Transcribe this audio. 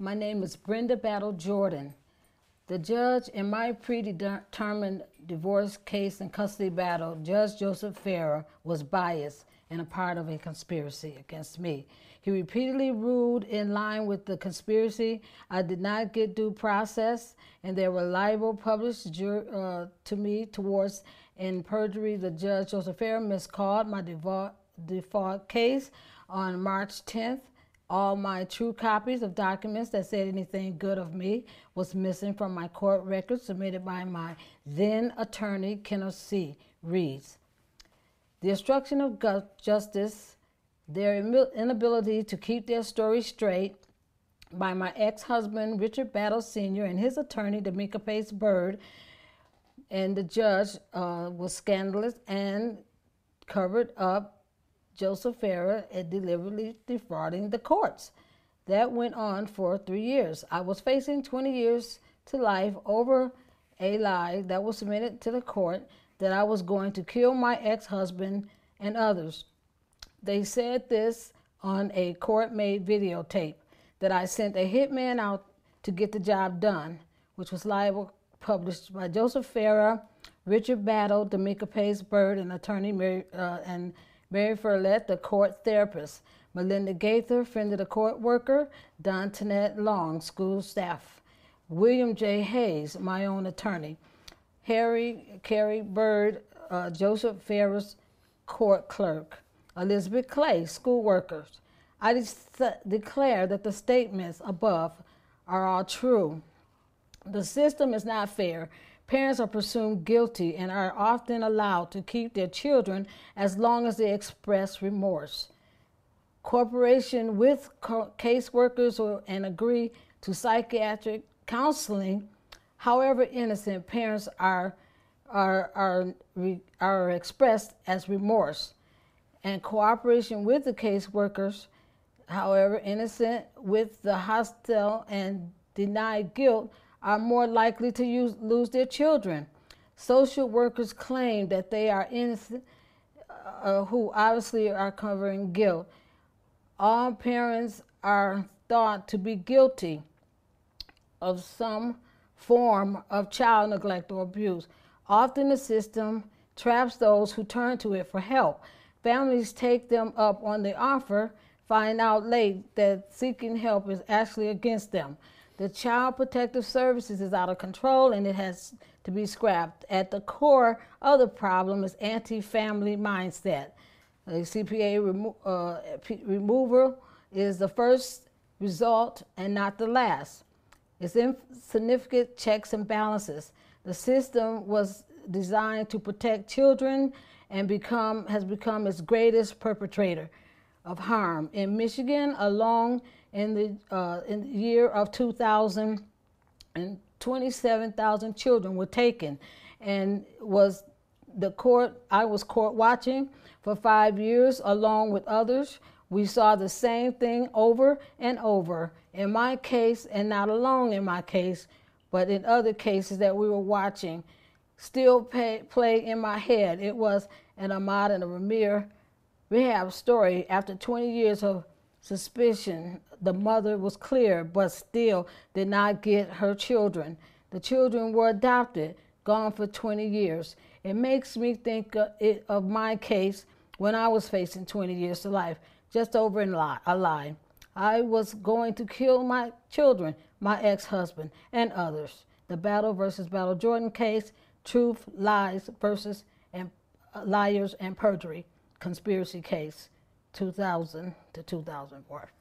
My name is Brenda Battle Jordan. The judge in my predetermined divorce case and custody battle, Judge Joseph Farrer, was biased and a part of a conspiracy against me. He repeatedly ruled in line with the conspiracy. I did not get due process, and there were libel published to me towards in perjury. The Judge Joseph Farrer miscalled my default case on March 10th. All my true copies of documents that said anything good of me was missing from my court records submitted by my then attorney, Kenneth C. Reeves. The obstruction of justice, their inability to keep their story straight by my ex-husband, Richard Battle Sr., and his attorney, D'Amica Pace Bird, and the judge was scandalous and covered up Joseph Farrer and deliberately defrauding the courts. That went on for 3 years. I was facing 20 years to life over a lie that was submitted to the court that I was going to kill my ex-husband and others. They said this on a court-made videotape, that I sent a hitman out to get the job done, which was libel published by Joseph Farrer, Richard Battle, D'Amica Pace Bird, and attorney Mary Ferlet, the court therapist, Melinda Gaither, friend of the court worker, Don Tonette Long, school staff, William J. Hayes, my own attorney, Carrie Bird, Joseph Farrer's court clerk, Elizabeth Clay, school workers. I declare that the statements above are all true. The system is not fair. Parents are presumed guilty and are often allowed to keep their children as long as they express remorse. Cooperation with caseworkers and agree to psychiatric counseling, however innocent, parents are expressed as remorse. And cooperation with the caseworkers, however innocent, with the hostile and denied guilt, are more likely to lose their children. Social workers claim that they are innocent, who obviously are covering guilt. All parents are thought to be guilty of some form of child neglect or abuse. Often the system traps those who turn to it for help. Families take them up on the offer, find out late that seeking help is actually against them. The Child Protective Services is out of control and it has to be scrapped. At the core of the problem is anti-family mindset. The CPA removal is the first result and not the last. It's insignificant checks and balances. The system was designed to protect children and has become its greatest perpetrator of harm. In Michigan alone, in the year of 2000, 27,000 children were taken, and I was court watching for 5 years along with others. We saw the same thing over and over. In my case, and not alone in my case, but in other cases that we were watching, still play in my head. It was an Ahmaud and a Ramir rehab story. After 20 years of suspicion, the mother was clear, but still did not get her children. The children were adopted, gone for 20 years. It makes me think of my case when I was facing 20 years to life, just over a lie. I was going to kill my children, my ex-husband, and others. The Battle versus Battle Jordan case, truth, lies versus liars and perjury, conspiracy case, 2000 to 2004.